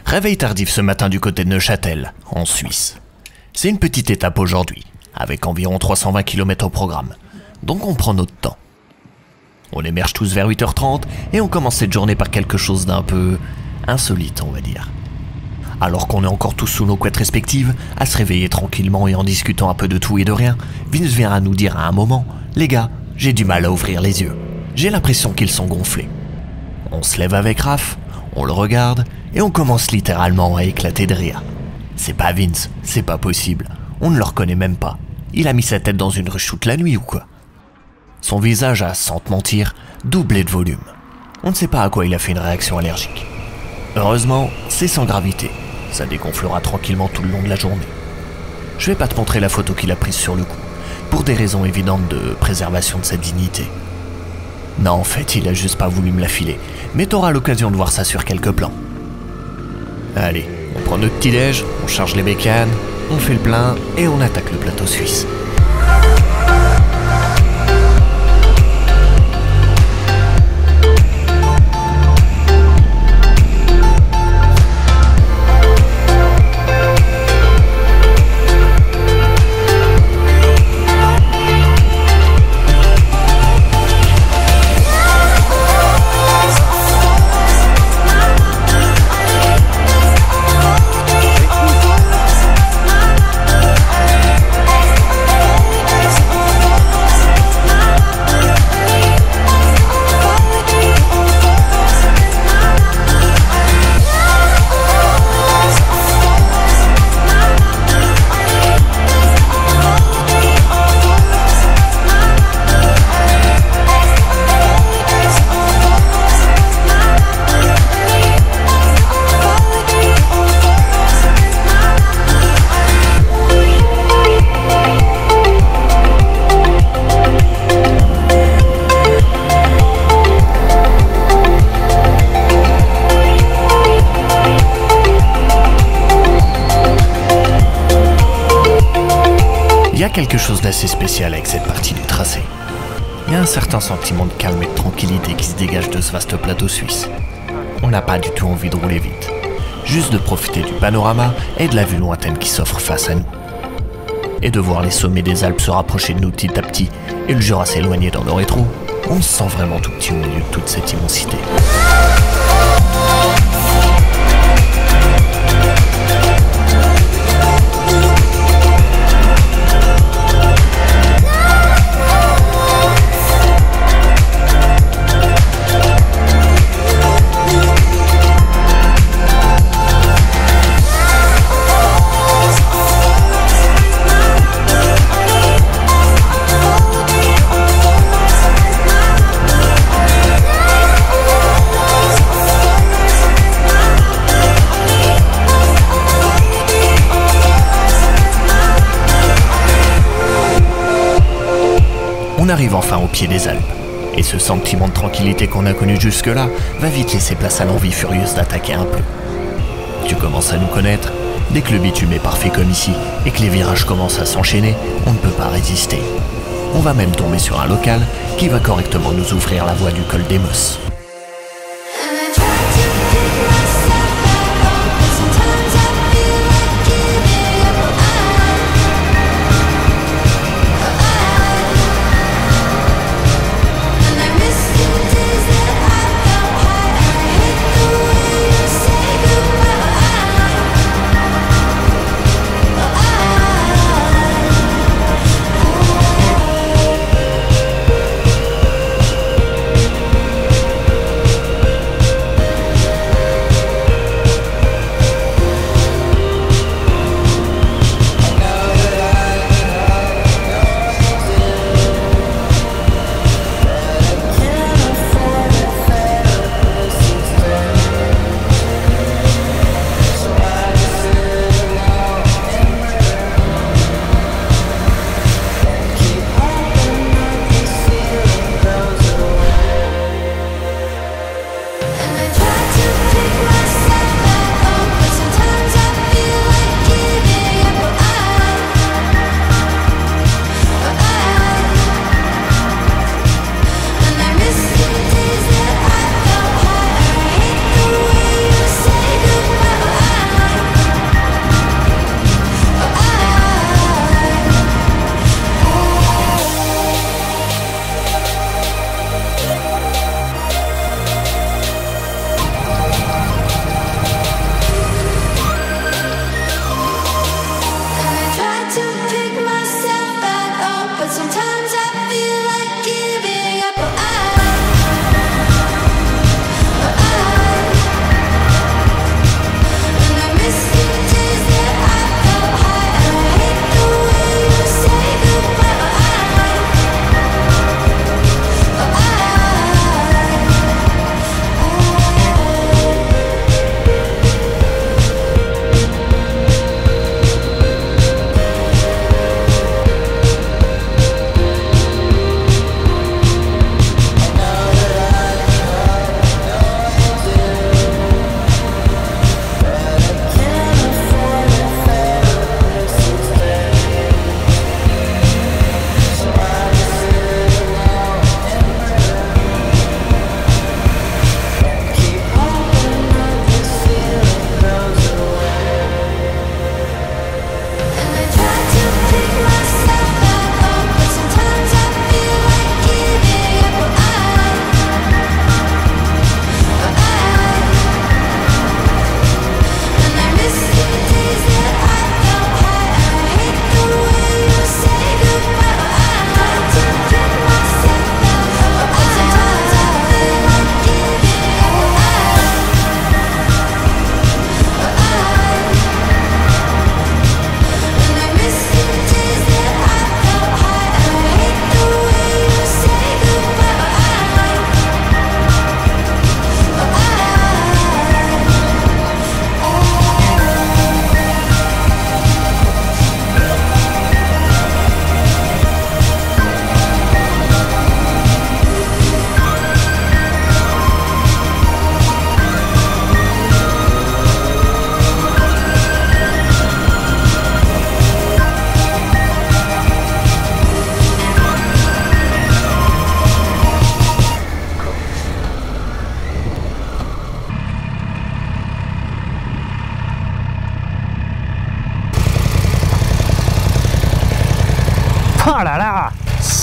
Réveil tardif ce matin du côté de Neuchâtel, en Suisse. C'est une petite étape aujourd'hui, avec environ 320 km au programme, donc on prend notre temps. On émerge tous vers 8h30 et on commence cette journée par quelque chose d'un peu insolite, on va dire. Alors qu'on est encore tous sous nos couettes respectives, à se réveiller tranquillement et en discutant un peu de tout et de rien, Vince vient à nous dire à un moment « Les gars, j'ai du mal à ouvrir les yeux. J'ai l'impression qu'ils sont gonflés. » On se lève avec Raph, on le regarde et on commence littéralement à éclater de rire. C'est pas Vince, c'est pas possible. On ne le reconnaît même pas. Il a mis sa tête dans une ruche toute la nuit ou quoi? Son visage a, sans te mentir, doublé de volume. On ne sait pas à quoi il a fait une réaction allergique. Heureusement, c'est sans gravité. Ça dégonflera tranquillement tout le long de la journée. Je vais pas te montrer la photo qu'il a prise sur le coup, pour des raisons évidentes de préservation de sa dignité. Non, en fait, il a juste pas voulu me la filer, mais t'auras l'occasion de voir ça sur quelques plans. Allez, on prend notre petit-déj, on charge les bécanes, on fait le plein et on attaque le plateau suisse. Il y a quelque chose d'assez spécial avec cette partie du tracé. Il y a un certain sentiment de calme et de tranquillité qui se dégage de ce vaste plateau suisse. On n'a pas du tout envie de rouler vite, juste de profiter du panorama et de la vue lointaine qui s'offre face à nous. Et de voir les sommets des Alpes se rapprocher de nous petit à petit et le Jura s'éloigner dans le rétro, on se sent vraiment tout petit au milieu de toute cette immensité. On arrive enfin au pied des Alpes, et ce sentiment de tranquillité qu'on a connu jusque-là va vite laisser place à l'envie furieuse d'attaquer un peu. Tu commences à nous connaître, dès que le bitume est parfait comme ici, et que les virages commencent à s'enchaîner, on ne peut pas résister. On va même tomber sur un local qui va correctement nous ouvrir la voie du col d'Emos.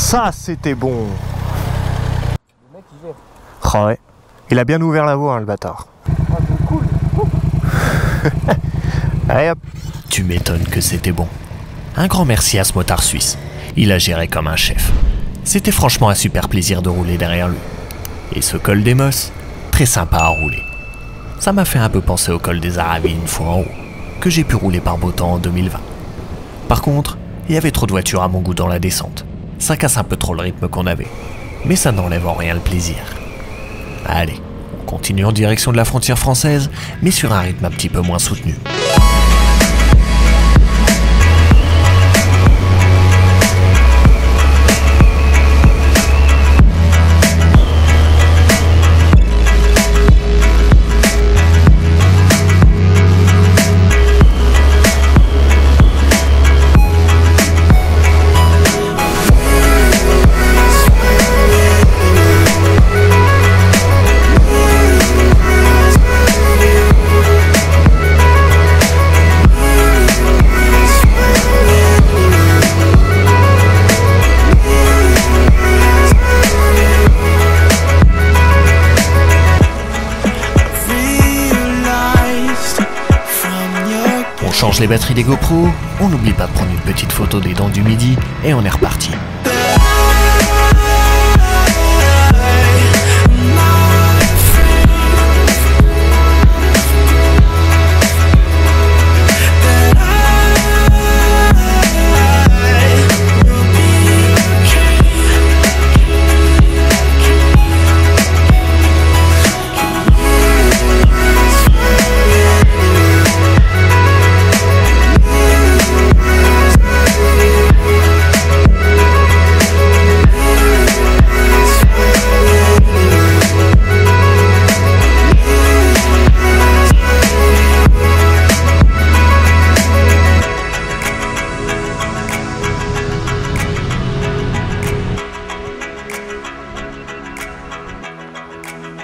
Ça, c'était bon. Le mec, il gère. Oh ouais. Il a bien ouvert la voie, hein, le bâtard. Ah, c'est cool. Allez hop. Tu m'étonnes que c'était bon. Un grand merci à ce motard suisse. Il a géré comme un chef. C'était franchement un super plaisir de rouler derrière lui. Et ce col des Mosses, très sympa à rouler. Ça m'a fait un peu penser au col des Aravis une fois en haut, que j'ai pu rouler par beau temps en 2020. Par contre, il y avait trop de voitures à mon goût dans la descente. Ça casse un peu trop le rythme qu'on avait. Mais ça n'enlève en rien le plaisir. Allez, on continue en direction de la frontière française, mais sur un rythme un petit peu moins soutenu. On change les batteries des GoPro, on n'oublie pas de prendre une petite photo des dents du midi et on est reparti.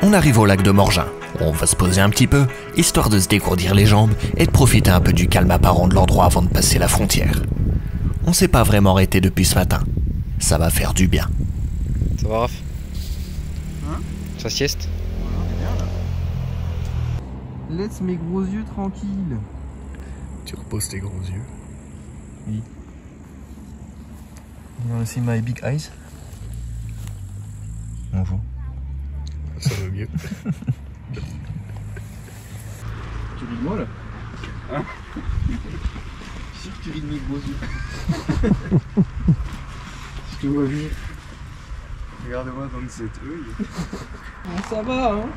On arrive au lac de Morgin, où on va se poser un petit peu, histoire de se dégourdir les jambes et de profiter un peu du calme apparent de l'endroit avant de passer la frontière. On s'est pas vraiment arrêté depuis ce matin. Ça va faire du bien. Ça va, Raph? Hein? Sa sieste? Ouais, on est bien là. Laisse mes gros yeux tranquilles. Tu reposes tes gros yeux. Oui. You wanna see my big eyes? Bonjour. Ça va mieux. Tu ris de moi là? Hein? Je suis sûr que tu ris de mes gros yeux. Je te vois venir. Regarde-moi dans cet œil. Bon, ça va hein?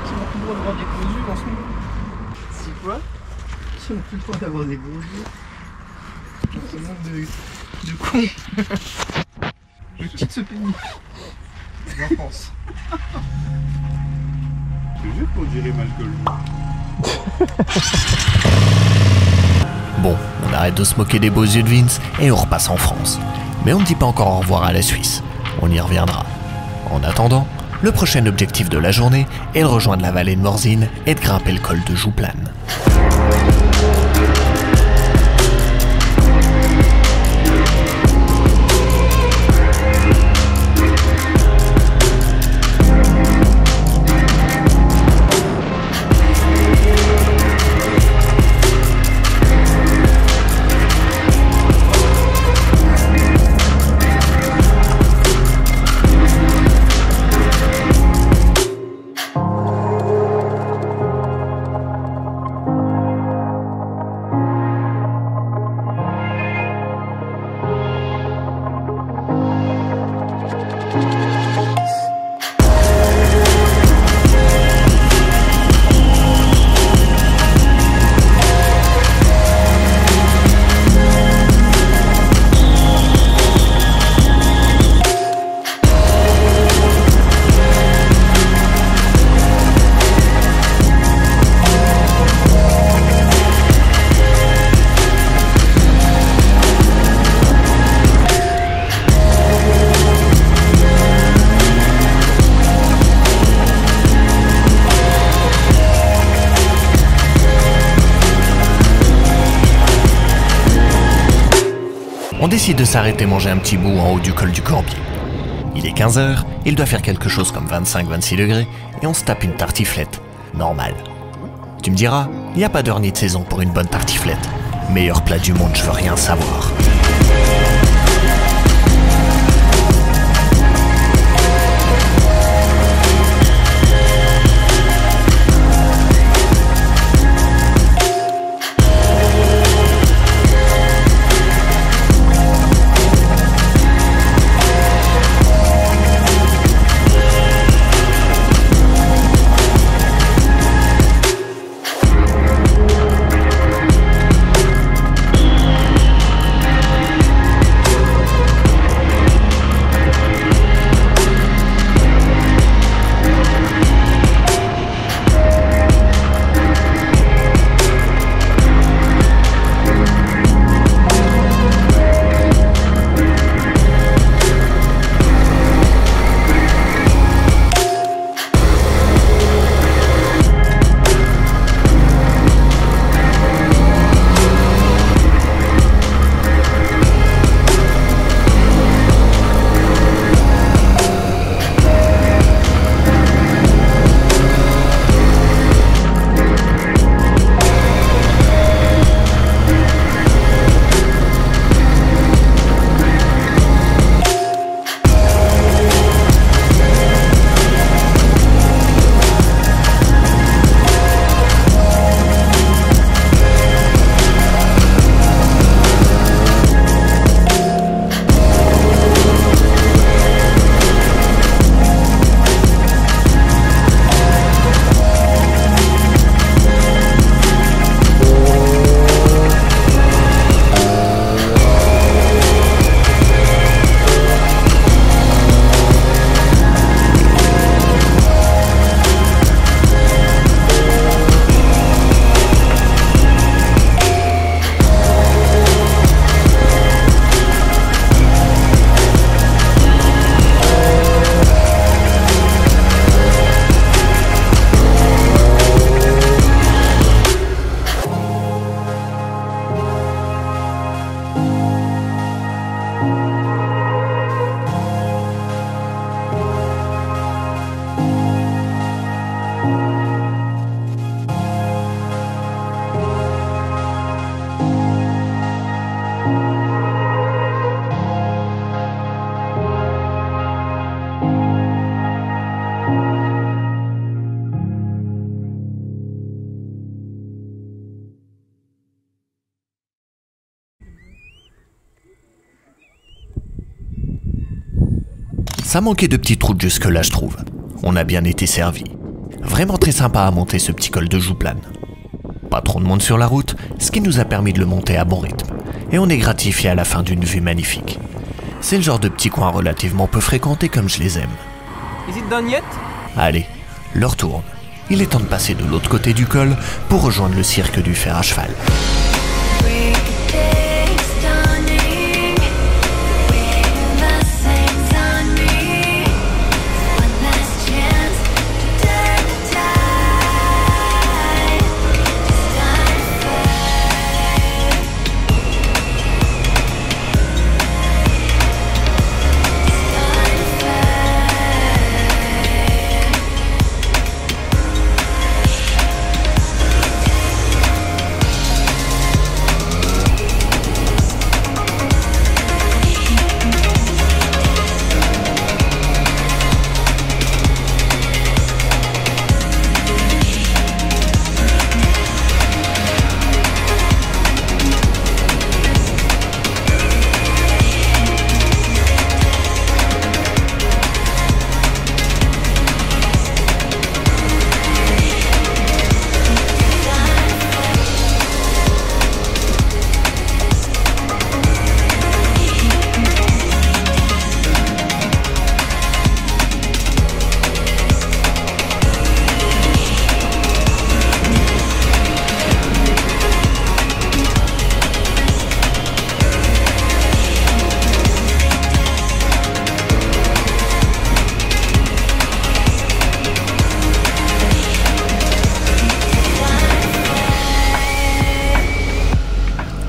Tu n'as plus le droit d'avoir des gros yeux en ce moment. Si quoi? Tu n'as plus le droit d'avoir des gros yeux. Dans ce monde de cons. Je quitte ce pays. En France. Je te jure qu'on dirait Malcolm. Bon, on arrête de se moquer des beaux yeux de Vince et on repasse en France. Mais on ne dit pas encore au revoir à la Suisse. On y reviendra. En attendant, le prochain objectif de la journée est de rejoindre la vallée de Morzine et de grimper le col de Jouplane. On décide de s'arrêter manger un petit bout en haut du col du Corbier. Il est 15h, il doit faire quelque chose comme 25-26 degrés, et on se tape une tartiflette. Normal. Tu me diras, il n'y a pas d'heure ni de saison pour une bonne tartiflette. Meilleur plat du monde, je veux rien savoir. Ça manquait de petites routes jusque-là, je trouve. On a bien été servi. Vraiment très sympa à monter ce petit col de Jouplane. Pas trop de monde sur la route, ce qui nous a permis de le monter à bon rythme. Et on est gratifié à la fin d'une vue magnifique. C'est le genre de petit coin relativement peu fréquenté comme je les aime. Is it done yet? Allez, l'heure tourne. Il est temps de passer de l'autre côté du col pour rejoindre le cirque du fer à cheval.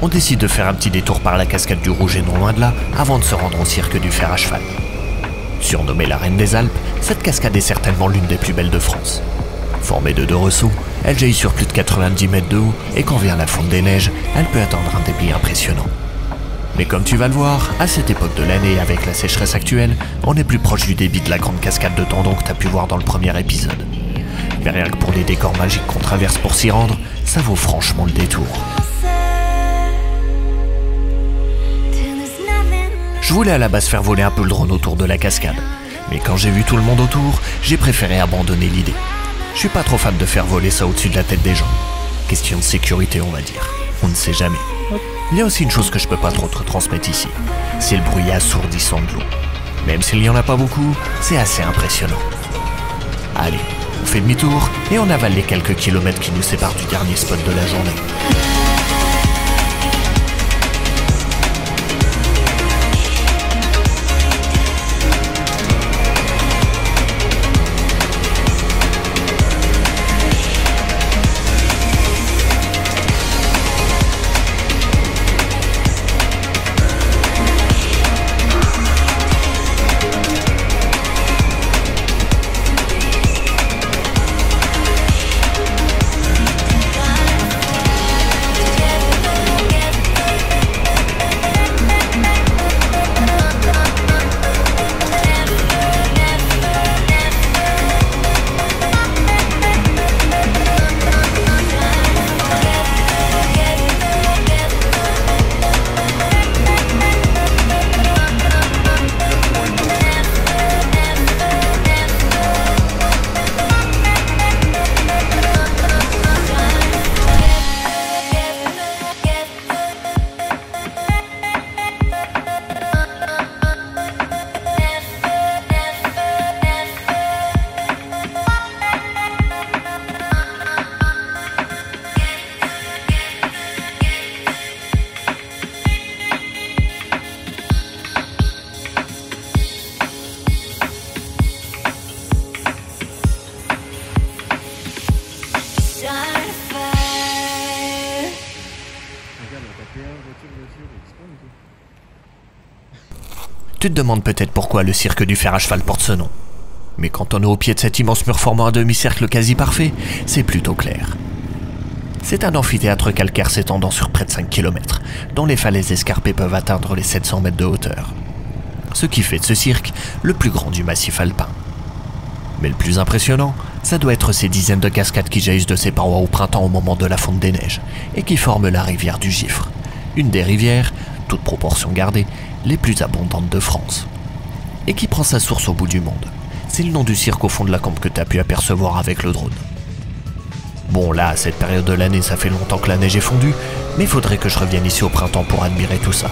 on décide de faire un petit détour par la cascade du Rouget non loin de là, avant de se rendre au cirque du fer à cheval. Surnommée la Reine des Alpes, cette cascade est certainement l'une des plus belles de France. Formée de 2 ressauts, elle jaillit sur plus de 90 mètres de haut et quand vient la fonte des neiges, elle peut atteindre un débit impressionnant. Mais comme tu vas le voir, à cette époque de l'année avec la sécheresse actuelle, on est plus proche du débit de la grande cascade de Tendon que tu as pu voir dans le premier épisode. Mais rien que pour les décors magiques qu'on traverse pour s'y rendre, ça vaut franchement le détour. Je voulais à la base faire voler un peu le drone autour de la cascade, mais quand j'ai vu tout le monde autour, j'ai préféré abandonner l'idée. Je suis pas trop fan de faire voler ça au-dessus de la tête des gens. Question de sécurité, on va dire. On ne sait jamais. Il y a aussi une chose que je peux pas trop te transmettre ici. C'est le bruit assourdissant de l'eau. Même s'il n'y en a pas beaucoup, c'est assez impressionnant. Allez, on fait demi-tour et on avale les quelques kilomètres qui nous séparent du dernier spot de la journée. Tu te demandes peut-être pourquoi le cirque du fer à cheval porte ce nom. Mais quand on est au pied de cet immense mur formant un demi-cercle quasi parfait, c'est plutôt clair. C'est un amphithéâtre calcaire s'étendant sur près de 5 km, dont les falaises escarpées peuvent atteindre les 700 mètres de hauteur. Ce qui fait de ce cirque le plus grand du massif alpin. Mais le plus impressionnant, ça doit être ces dizaines de cascades qui jaillissent de ses parois au printemps au moment de la fonte des neiges, et qui forment la rivière du Gifre, une des rivières, toute proportion gardée, les plus abondantes de France. Et qui prend sa source au bout du monde. C'est le nom du cirque au fond de la campe que tu as pu apercevoir avec le drone. Bon là, à cette période de l'année, ça fait longtemps que la neige est fondue, mais il faudrait que je revienne ici au printemps pour admirer tout ça.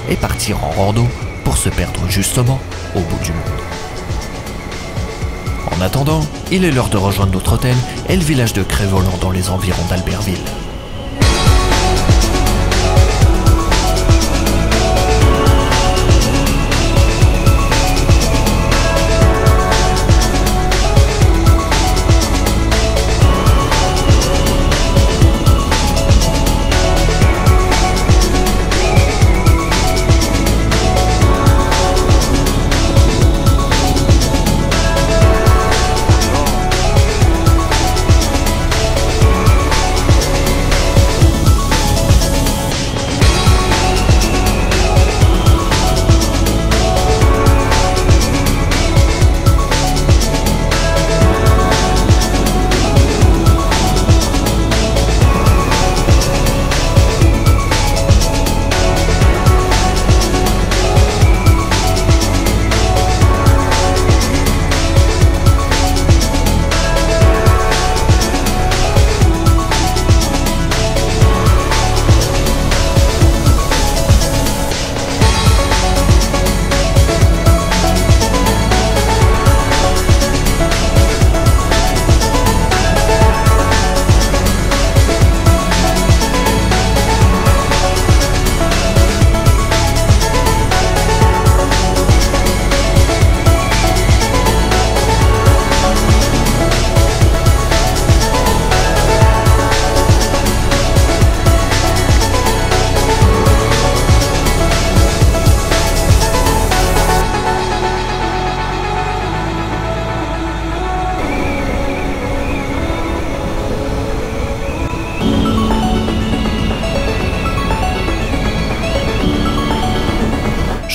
Et partir en rando pour se perdre justement au bout du monde. En attendant, il est l'heure de rejoindre notre hôtel et le village de Crévolant dans les environs d'Albertville.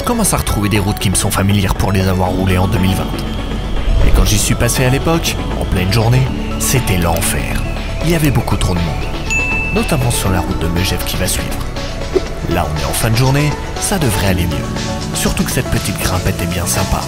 commence à retrouver des routes qui me sont familières pour les avoir roulées en 2020. Et quand j'y suis passé à l'époque, en pleine journée, c'était l'enfer. Il y avait beaucoup trop de monde, notamment sur la route de Megève qui va suivre. Là, on est en fin de journée, ça devrait aller mieux. Surtout que cette petite grimpette est bien sympa.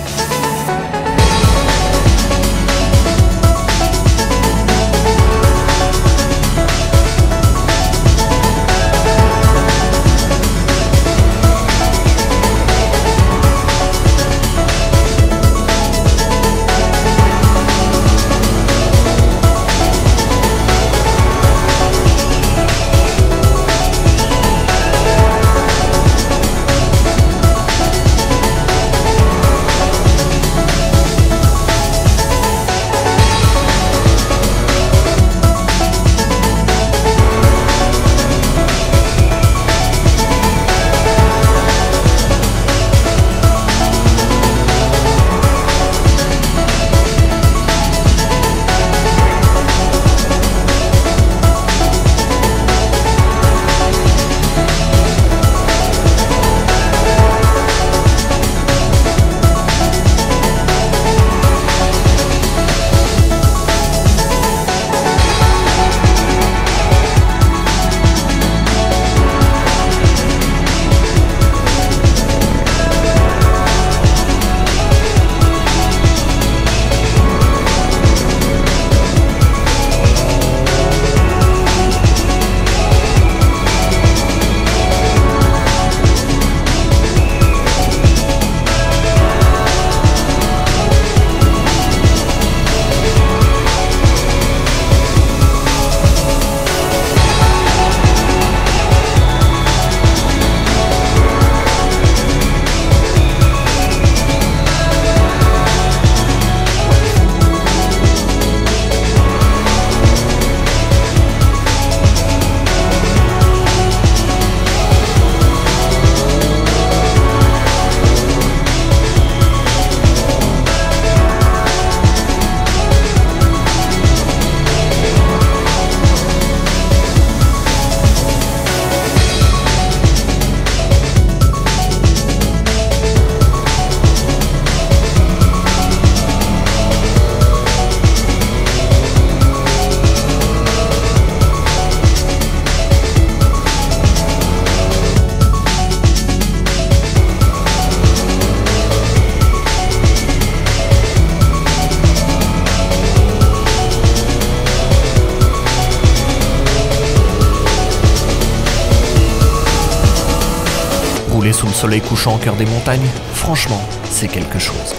Rouler sous le soleil couchant au cœur des montagnes, franchement, c'est quelque chose.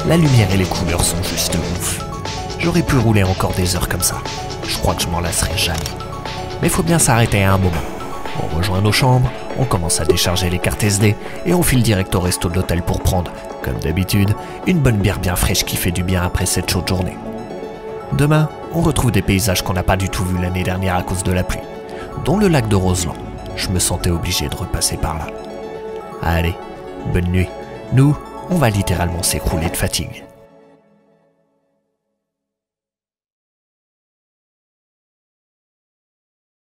La lumière et les couleurs sont juste ouf. J'aurais pu rouler encore des heures comme ça. Je crois que je m'en lasserai jamais. Mais faut bien s'arrêter à un moment. On rejoint nos chambres, on commence à décharger les cartes SD et on file direct au resto de l'hôtel pour prendre, comme d'habitude, une bonne bière bien fraîche qui fait du bien après cette chaude journée. Demain, on retrouve des paysages qu'on n'a pas du tout vus l'année dernière à cause de la pluie, dont le lac de Roseland. Je me sentais obligé de repasser par là. Allez, bonne nuit. Nous, on va littéralement s'écrouler de fatigue.